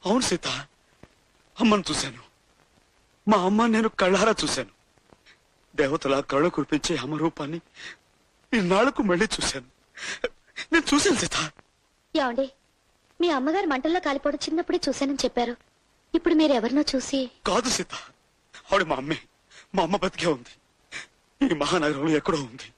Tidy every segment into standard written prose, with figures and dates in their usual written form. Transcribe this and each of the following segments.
అవును సీత, అమ్మను చూశాను. మా అమ్మ నేను కళ్ళారా చూశాను. దేవతలా కళ్ళు కురిపించే అమ్మ రూపాన్ని ఇన్నాళ్లకు మళ్ళీ చూశాను. నేను చూశాను సీత. ఏమండి, మీ అమ్మగారు మంటల్లో కాలిపోవడం చిన్నప్పుడే చూశానని చెప్పారు. ఇప్పుడు మీరు ఎవరినో చూసి... కాదు సీత, ఆవిడ మా అమ్మే. మా అమ్మ బతికే ఉంది. ఈ మహానగరంలో ఎక్కడో ఉంది.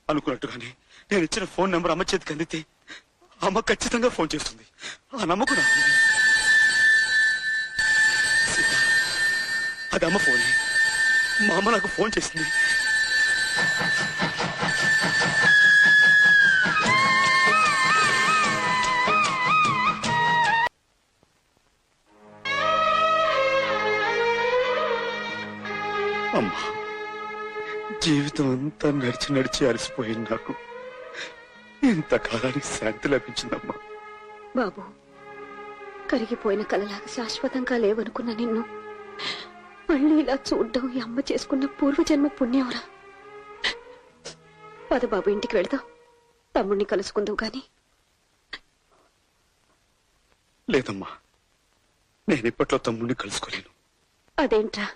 అనుకున్నట్టుగానే నేను ఇచ్చిన ఫోన్ నెంబర్ అమ్మ చేతికి అందితే అమ్మ ఖచ్చితంగా ఫోన్ చేస్తుంది. ఆ నమ్మకం నాకు ఉంది. సీత, అది అమ్మ ఫోనే. మా అమ్మ నాకు ఫోన్ చేసింది. అమ్మా, జీవితం అంతా నడిచి నడిచి అలసిపోయింది. నాకు ఇంతకాలానికి శాంతి లభించిందమ్మా. బాబు, కరిగిపోయిన కలలాగా శాశ్వతంగా లేవనుకున్న నిన్ను మళ్ళీ ఇలా చూడ్డం ఈ అమ్మ చేసుకున్న పూర్వజన్మ పుణ్యంరా. పద బాబు, ఇంటికి వెళ్దాం. తమ్ముడిని కలుసుకుందాం గాని. లేదమ్మా, నేను ఇప్పట్లో తమ్ముడిని కలుసుకోలేను. అదేంట్రా,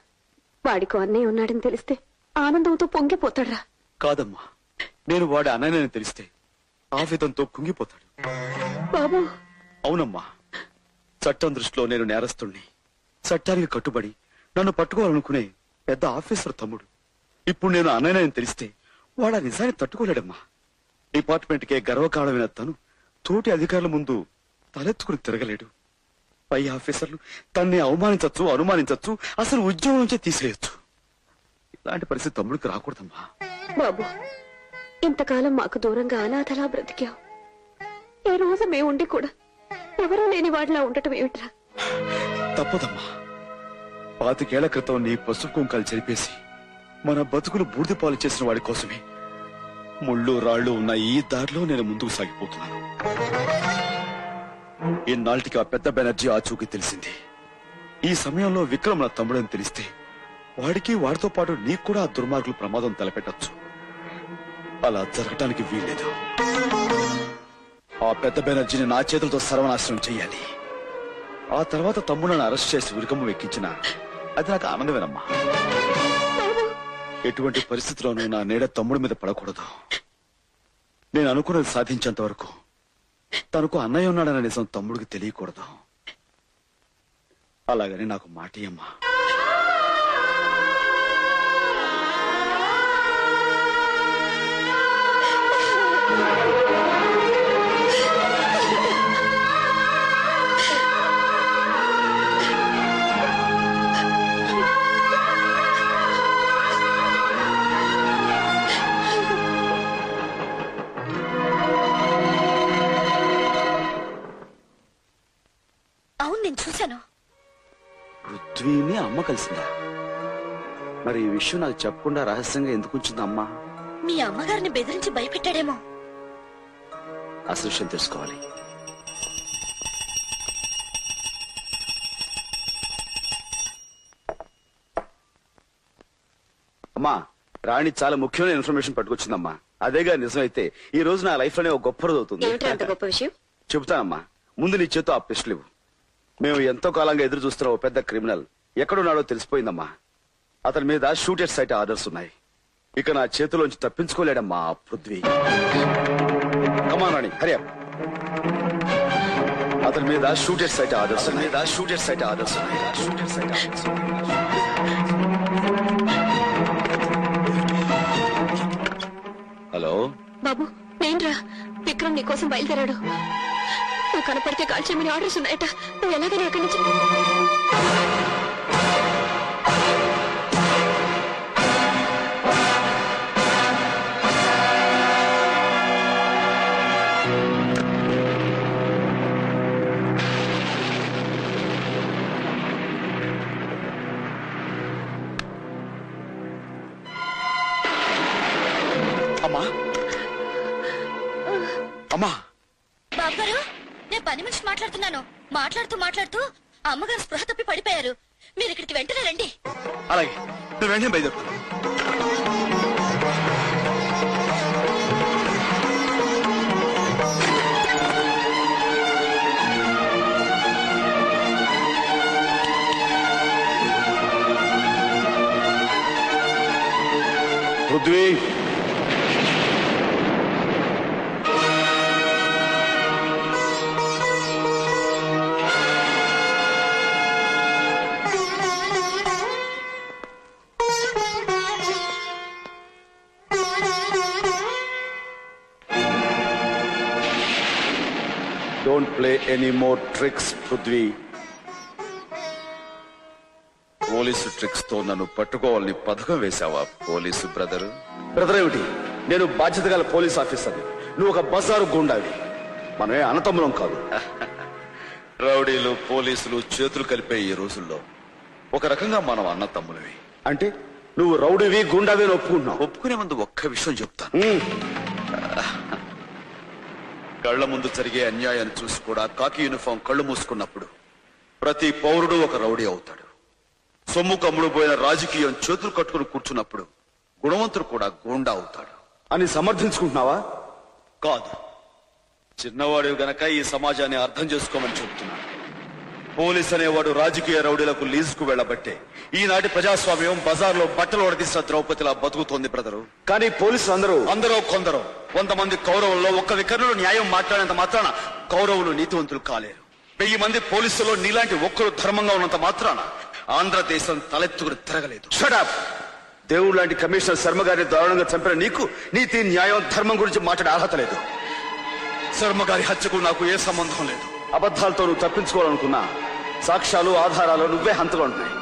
వాడికో అన్నయ్య ఉన్నాడని తెలిస్తే ఆనందంతో పొంగిపోతాడ్రా. కాదమ్మా, నేను వాడి అన్నయ్యని తెలిస్తే ఆవేదంతో కుంగిపోతాడు. బాబు. అవునమ్మా, చట్టం దృష్టిలో నేను నేరస్తుణ్ణి. చట్టానికి కట్టుబడి నన్ను పట్టుకోవాలనుకునే పెద్ద ఆఫీసర్ తమ్ముడు. ఇప్పుడు నేను అన్నయ్యని తెలిస్తే వాడు ఆ నిజాన్ని తట్టుకోలేడమ్మా. డిపార్ట్మెంట్కే గర్వకారణమైన తను తోటి అధికారుల ముందు తలెత్తుకుని తిరగలేడు. పై ఆఫీసర్లు తన్ని అవమానించచ్చు, అనుమానించచ్చు, అసలు ఉద్యోగం నుంచే తీసేయచ్చు. ఇలాంటి పరిస్థితి తమ్ముడికి రాకూడదమ్మా. బాబు, ఇంతకాలం మాకు దూరంగా అనాథలా బ్రతికావు. ఈ రోజు మేముండి కూడా ఎవరూ లేని వాడిలా ఉండటం ఏమిట్రా? తప్పదమ్మా. 25 ఏళ్ల క్రితం నీ పసుపు కుంకాలు చెరిపేసి మన బతుకులు బూడిద పాలు చేసిన వాడి కోసమే ముళ్ళు రాళ్లు ఉన్న ఈ దారిలో నేను ముందుకు సాగిపోతున్నాను. ఇన్నాళ్ళకి ఆ పెద్ద బెనర్జీ ఆచూకీ తెలిసింది. ఈ సమయంలో విక్రమ్ నా తమ్ముడని తెలిస్తే వాడికి, వాడితో పాటు నీకు కూడా ఆ దుర్మార్గులు ప్రమాదం తలపెట్టచ్చు. అలా జరగటానికి వీల్లేదు. ఆ పెద్ద బెనర్జీని నా చేతులతో సర్వనాశనం చెయ్యాలి. ఆ తర్వాత తమ్ముడని అరెస్ట్ చేసి ఉరికమ్మ ఎక్కించిన అది నాకు ఆనందమేనమ్మా. ఎటువంటి పరిస్థితిలోనూ నా నీడ తమ్ముడి మీద పడకూడదు. నేను అనుకున్నది సాధించేంత వరకు తనకు అన్నయ్య ఉన్నాడన్న నిజం తమ్ముడికి తెలియకూడదు. అలాగని నాకు మాటియమ్మా. పృథ్వీని అమ్మ కలిసిందా? మరి ఈ విషయం నాకు చెప్పకుండా రహస్యంగా ఎందుకు ఉంచింది అమ్మా? మీ అమ్మగారిని బెదిరించి భయపెట్టాడేమో. అసలు విషయం తెలుసుకోవాలి. అమ్మా, రాణి చాలా ముఖ్యమైన ఇన్ఫర్మేషన్ పట్టుకొచ్చిందమ్మా. అదేగా నిజమైతే ఈ రోజు నా లైఫ్ లోనే ఒక గొప్ప రోజు అవుతుంది. చెబుతానమ్మా, ముందు నీ చేతో ఆ పిస్టల్ ఇవ్వు. మేము ఎంతో కాలంగా ఎదురు చూస్తున్న ఓ పెద్ద క్రిమినల్ ఎక్కడున్నాడో తెలిసిపోయిందమ్మా. అతని మీద షూటెడ్ సైట్ ఆర్డర్స్ ఉన్నాయి. ఇక నా చేతిలోంచి తప్పించుకోలేడమ్మా ఆ పృథ్వీ. కమాన్ రాణి, హరి అప్. అతని మీద షూటెడ్ సైట్ ఆర్డర్స్ ఉన్నాయి. హలో బాబు, నేనురా. విక్రమ్ నీకోసం బయలుదేరాడు. నువ్వు కనపడితే కాల్ చేయమని ఆర్డర్స్ ఉన్నాయట. నువ్వు ఎలాగైనా అక్కడి నుంచి... అమ్మా, అమ్మా. బాబు గారు, నేను పని మనిషి మాట్లాడుతున్నాను. మాట్లాడుతూ అమ్మగారు స్పృహ తప్పి పడిపోయారు. మీరు ఇక్కడికి వెంటనే రండి. అలాగే, నువ్వు వెంటనే బయలుదేరు. Prithvi, don't play any more tricks Prithvi. Police tricks తో నన్ను పట్టుకోవాలని పథకం వేశావా పోలీసు బ్రదర్? బ్రదర్ ఏమిటి? నేను బాధ్యత గల పోలీస్ ఆఫీసర్ని, నువ్వు ఒక బజారు గుండావి. మనమే అన్నతమ్ములం కాదు. రౌడీలు పోలీసులు చేతులు కలిపే ఈ రోజుల్లో ఒక రకంగా మనం అన్నతమ్ములవి. అంటే నువ్వు రౌడీవి గుండావి అని ఒప్పుకుంటున్నావు? ఒప్పుకునే ముందు ఒక్క విషయం చెప్తాను. కళ్ల ముందు జరిగే అన్యాయాన్ని చూసి కూడా కాకి యూనిఫామ్ కళ్ళు మూసుకున్నప్పుడు ప్రతి పౌరుడు ఒక రౌడీ అవుతాడు. సొమ్ము కమ్ముడు పోయిన రాజకీయం చేతులు కట్టుకుని కూర్చున్నప్పుడు గుణవంతుడు కూడా గూండా అవుతాడు అని సమర్థించుకుంటున్నావా? కాదు, చిన్నవాడు గనక ఈ సమాజాన్ని అర్థం చేసుకోమని చెబుతున్నాను. పోలీస్ అనేవాడు రాజకీయ రౌడీలకు లీజుకు వెళ్లబట్టే ఈనాటి ప్రజాస్వామ్యం బజార్లో బట్టలు ఉడదీసిన ద్రౌపదిలా బతుకుతోంది బ్రదరు. కానీ పోలీసులు అందరూ కొందరు 100 మంది కౌరవుల్లో ఒక్క వికర్ణులు న్యాయం మాట్లాడినంత మాత్రాన కౌరవులు నీతివంతులు కాలేరు. 1000 మంది పోలీసులో నీలాంటి ఒక్కరు ధర్మంగా ఉన్నంత మాత్రాన ఆంధ్రదేశం తలెత్తుకుని తిరగలేదు. షటప్! దేవుడు లాంటి కమిషనర్ శర్మ గారిని దారుణంగా చంపిన నీకు నీతి న్యాయం ధర్మం గురించి మాట్లాడే అర్హత లేదు. శర్మ గారి హత్యకు నాకు ఏ సంబంధం లేదు. అబద్ధాలతో నువ్వు తప్పించుకోవాలనుకున్నా సాక్ష్యాలు ఆధారాలు నువ్వే హంతగా ఉంటున్నాయి.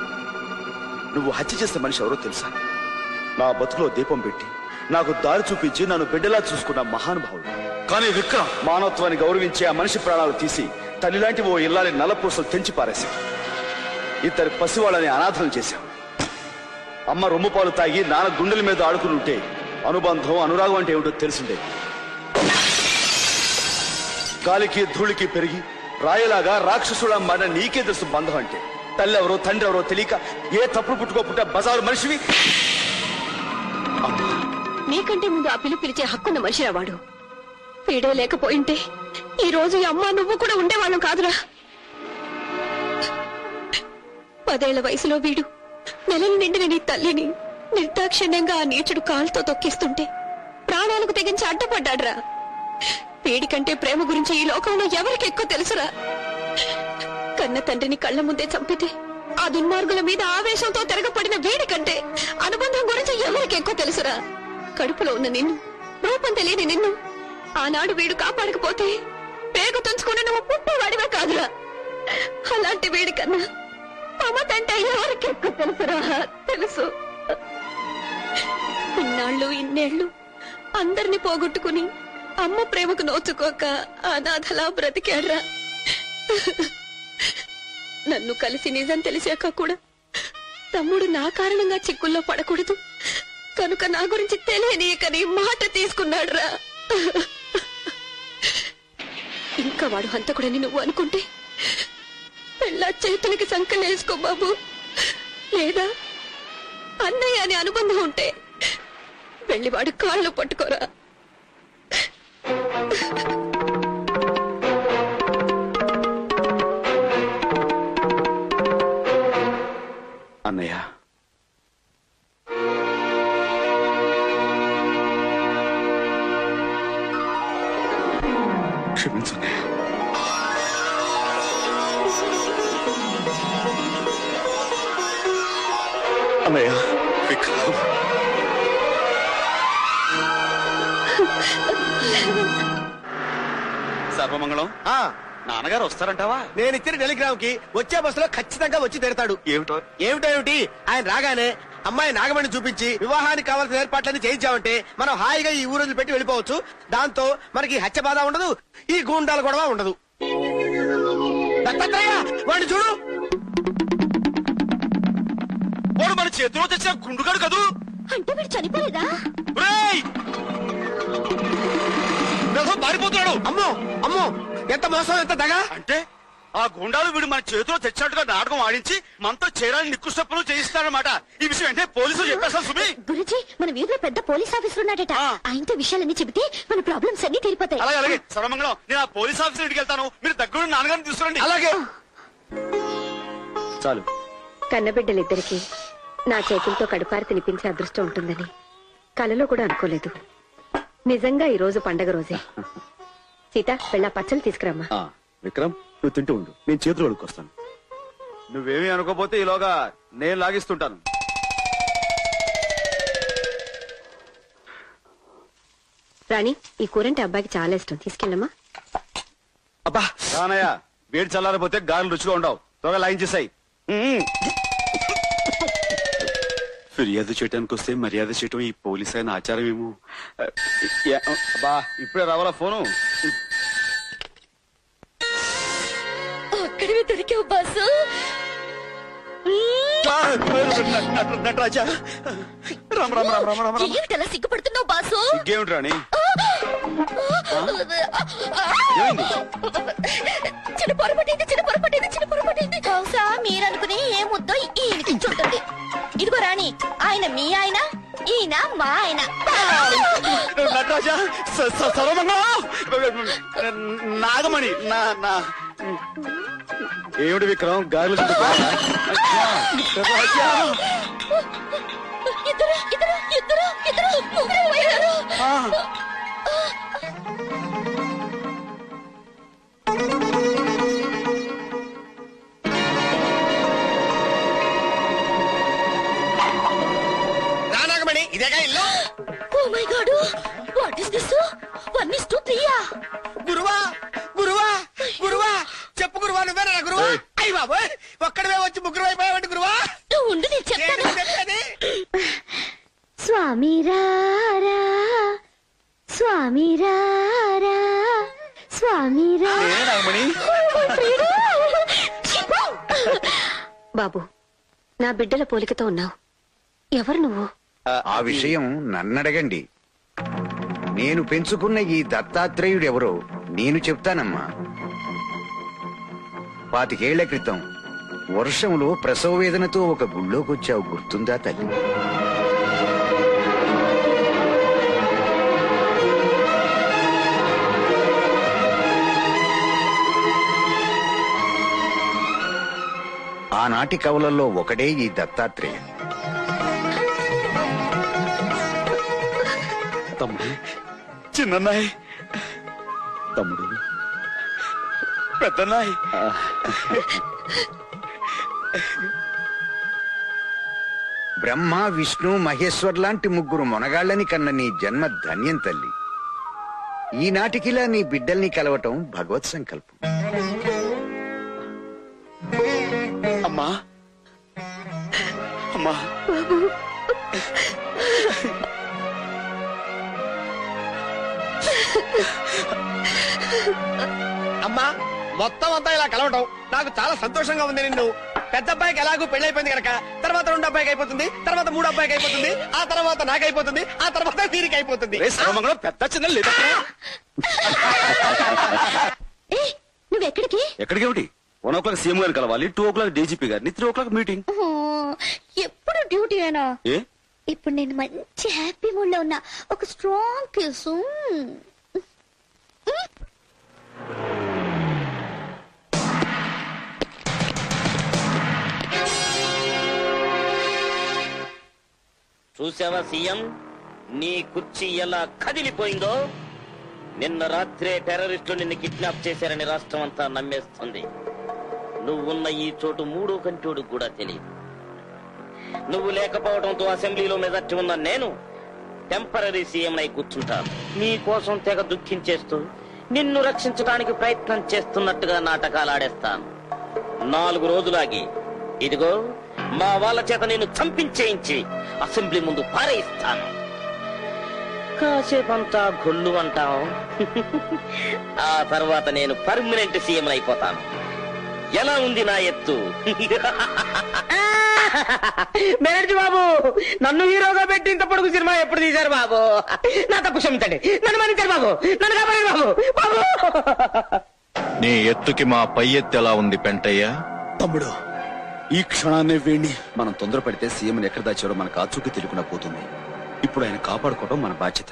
నువ్వు హత్య చేసిన మనిషి ఎవరో తెలుసా? నా బతుకులో దీపం పెట్టి నాకు దారి చూపించి నన్ను బిడ్డలా చూసుకున్న మహానుభావుడు. కానీ విక్రమ్ మానవత్వాన్ని గౌరవించి ఆ మనిషి ప్రాణాలు తీసి తల్లిలాంటి ఓ ఇల్లాలి నల్లపూసలు తెంచి పారేశావు. 2 పసివాళ్ళని అనాథం చేశావు. అమ్మ రొమ్ముపాలు తాగి నాన్న గుండెల మీద ఆడుకుని ఉంటే అనుబంధం అనురాగం అంటే ఏమిటో తెలుసుండే. గాలికి ధూళికి పెరిగి రాయలాగా రాక్షసులా మారిన నీకే తెలుసు బంధం అంటే. తల్లి ఎవరో తండ్రి ఎవరో తెలియక ఏ తప్పుడు పుట్టుకోపుట్ట బజారు మనిషివి. నీకంటే ముందు ఆ పిలిచే హక్కున్న మనిషిరా వాడు. వీడే లేకపోయింటే ఈ రోజు ఈ అమ్మ నువ్వు కూడా ఉండేవాళ్ళం కాదురా. 10 ఏళ్ల వయసులో వీడు నెలలు నిండిన నీ తల్లిని నిర్దాక్షిణ్యంగా ఆ నీచుడు కాలుతో తొక్కిస్తుంటే ప్రాణాలకు తెగించి అడ్డపడ్డాడ్రా. వీడికంటే ప్రేమ గురించి ఈ లోకంలో ఎవరికి ఎక్కువ తెలుసురా? కన్న తండ్రిని కళ్ల ముందే చంపితే ఆ దుర్మార్గుల మీద ఆవేశంతో తిరగపడిన వీడికంటే అనుబంధం గురించి ఎవరికి ఎక్కువ తెలుసురా? కడుపులో ఉన్న నిన్ను, రూపం తెలియని నిన్ను ఆనాడు వీడు కాపాడకపోతే పేగు తుంచుకుని నువ్వు పుట్టేవాడివే కాదురా. అలాంటి వీడికన్నా మమతంటే ఎవరికి ఎక్కువ తెలుసురా? తెలుసు. ఇన్నేళ్లు అందరినీ పోగొట్టుకుని అమ్మ ప్రేమకు నోచుకోక అనాథలా బ్రతికాడ్రా. నన్ను కలిసి నిజం తెలిసాక కూడా తమ్ముడు నా కారణంగా చిక్కుల్లో పడకూడదు కనుక నా గురించి తెలియనీయకని మాట తీసుకున్నాడ్రా. ఇంకా వాడు హంతకుడని నువ్వు అనుకుంటే పెళ్ళా చేతులకి సంకలేసుకో బాబు. లేదా అన్నయ్య అని అనుబంధం ఉంటే వెళ్ళి వాడు కాళ్ళు పట్టుకోరా. అన్నయ్య, క్షమించన్నయ్య. అన్నయ్య, విక్రమ్. సర్వమంగళం. నాన్నగారు వస్తారంటావా? నేను ఇచ్చిన టెలిగ్రామ్ కి వచ్చే బస్సులో ఖచ్చితంగా వచ్చి తిడతాడు. ఏమిటేమిటి ఆయన రాగానే అమ్మాయి నాగమణి చూపించి వివాహానికి కావాల్సిన ఏర్పాట్లన్నీ చేయించామంటే మనం హాయిగా ఈ ఊరు పెట్టి వెళ్ళిపోవచ్చు. దాంతో మనకి హత్య బాధ ఉండదు, ఈ గూండాల గొడవ ఉండదు. దత్తాత్రేయ, వాడిని చూడు. వాడు మన చేతిలో తెచ్చిన గుండుగాడు కదూ. అంటే వీడు చనిపోలేదా? పారిపోతున్నాడు. అమ్మో అమ్మో, ఎంత మోసం, ఎంత దగా. అంటే ఆ గుండాలు వీడు మన చేతిలో తెచ్చినట్టుగా నాటకం ఆడించి మనతో చేరాలని నిక్కుష్టప్పులు చేయిస్తాడనమాట. ఈ విషయం అంటే పోలీసులు చెప్పేస్తారు. సుమి, గురుజీ, మన వీధిలో పెద్ద పోలీస్ ఆఫీసర్ ఉన్నాడట. ఆయనతో విషయాలన్నీ చెబితే మన ప్రాబ్లమ్స్ అన్ని తీరిపోతాయి. అలాగే అలాగే. సర్వమంగళం, నేను ఆ పోలీస్ ఆఫీసర్ ఇంటికి వెళ్తాను. మీరు దగ్గర నాన్నగారిని తీసుకురండి. అలాగే. చాలు. కన్నబిడ్డలిద్దరికి నా చేతులతో కడుపారి తినిపించే అదృష్టం ఉంటుందని కలలో కూడా అనుకోలేదు. నిజంగా ఈ రోజు పండగ రోజే. సీత, వెళ్ళా పచ్చళ్ళు తీసుకురామ్మా. విక్రమ్, నువ్వు తింటూ ఉండు, నేను చేతులు అడుక్కొస్తాను. నువ్వేమీ అనుకోపోతే ఈలోగా నేను లాగిస్తుంటాను. రాణి, ఈ కూరంటే అబ్బాయికి చాలా ఇష్టం, తీసుకెళ్ళమ్మా. అబ్బా రానయ్య, వేడి చల్లారిపోతే గారెలు రుచిగా ఉండవు. త్వరగా లాగించేసాయి. ఫిర్యాదు చేయడానికి వస్తే మర్యాద చేయటం ఈ పోలీస్ అయిన ఆచారం ఏమో. అబ్బా ఇప్పుడే రావాలా ఫోను? అక్కడివి దొరికావు బాసు. నటరాజా, రామ్ రామ్ రామ్ రామ్ రామ్ రామ్. ఏమిటలా సిగ్గుపడుతున్నావు బాసు? సిగ్గేమిటి రాణి? చిన్న పొరపటైంది. బహుశా మీరనుకుని ఏ ముద్దో ఈయనకిచ్చుంటుంది. ఇదిగో రాణి, ఆయన మీ ఆయన, ఈయన మా ఆయన. నటరాజా, సర్వమంగా నాగమణి ఏమిటి విక్రమ్, గారెలు ఇద్దరు ముగ్గురు అయ్యారు. రానాగమణి, ఇదేగా ఇల్లు. Oh my God, what is this? 1:3. గురువా గురువా గురువా, చెప్పు గురువా, నువ్వేనా గురువా? అయ్యి బాబు, ఒక్కడమే వచ్చి ముగ్గురు అయిపోయావంటి గురువా. ఉండు, నేను చెప్తాను. చెప్పేది స్వామి రారా, స్వామి రారా, స్వామి నాగమణి. బాబు, నా బిడ్డల పోలికతో ఉన్నావు. ఎవరు నువ్వు? ఆ విషయం నన్నడగండి. నేను పెంచుకున్న ఈ దత్తాత్రేయుడెవరో నేను చెప్తానమ్మా. 25 ఏళ్ల క్రితం వర్షంలో ప్రసవ వేదనతో ఒక గుళ్ళోకొచ్చావు, గుర్తుందా తల్లి? ఆనాటి కవులలో ఒకడే ఈ దత్తాత్రేయ. తమ్ముడు, చిన్నన్నాయ్, తమ్ముడు, పెద్దన్నాయ్. బ్రహ్మ, విష్ణు, మహేశ్వర్ లాంటి ముగ్గురు మొనగాళ్ళని కన్న నీ జన్మ ధన్యం తల్లి. ఈనాటికిలా నీ బిడ్డల్ని కలవటం భగవత్ సంకల్పం. అమ్మా అమ్మా, అమ్మా, మొత్తం అంతా ఇలా కలవటం నాకు చాలా సంతోషంగా ఉంది. నిన్ను పెద్ద అబ్బాయికి ఎలాగో పెళ్లి అయిపోయింది కనుక తర్వాత 2 అబ్బాయికి అయిపోతుంది, తర్వాత 3 అబ్బాయికి అయిపోతుంది, ఆ తర్వాత నాకైపోతుంది, ఆ తర్వాత వీరికి అయిపోతుంది. సర్వమంగళం పెద్ద చిన్న లేదా? నువ్వెక్కడికి? ఎక్కడికేమిటి? 1 o'clock సీఎం గారిని కలవాలి, 2 o'clock డీజీపీ గారిని, 3 o'clock మీటింగ్. ఎప్పుడు డ్యూటీ అయినా? ఏ ఇప్పుడు నేను మంచి హ్యాపీ మూడ్ లో ఉన్నా. ఒక స్ట్రాంగ్ కిస్. చూసావా సీఎం, నీ కుర్చీ ఎలా కదిలిపోయిందో? నిన్న రాత్రే టెర్రరిస్టులు నిన్ను కిడ్నాప్ చేశారని రాష్ట్రం అంతా నమ్మేస్తుంది. నువ్వున్న ఈ చోటు 3వ కంటోడు కూడా తెలియదు. నువ్వు లేకపోవడంతో అసెంబ్లీలో మెజార్టీ ఉన్న నేను టెంపరరీ సీఎం అయి కూర్చుంటాను. నీ కోసం తెగ దుఃఖించేస్తూ నిన్ను రక్షించడానికి ప్రయత్నం చేస్తున్నట్టుగా నాటకాలు ఆడేస్తాను. 4 రోజులాగి ఇదిగో మా వాళ్ళ చేత నేను చంపించేయించి అసెంబ్లీ ముందు పారేయిస్తాను. కాసేపంతా గొల్లు అంటాం. ఆ తర్వాత నేను పర్మనెంట్ సీఎం అయిపోతాను. ఎలా ఉంది నా ఎత్తు? మేనేజర్ బాబు, నన్ను హీరోగా పెట్టి ఇంత పొడుగు సినిమా ఎప్పుడు తీశారు బాబు? నా తప్పు క్షమించండి, నన్ను మన్నించారు బాబు, నన్ను కాపాడండి బాబు. బాబు, నీ ఎత్తుకి మా పై ఎత్తు ఎలా ఉంది పెంటయ్య? తమ్ముడు, ఈ క్షణాన్నే వేణి మనం తొందరపడితే సీఎం ఎక్కడ దాచారో మనకు ఆచూకీ తెలియకుండా పోతుంది. ఇప్పుడు ఆయన కాపాడుకోవడం మన బాధ్యత.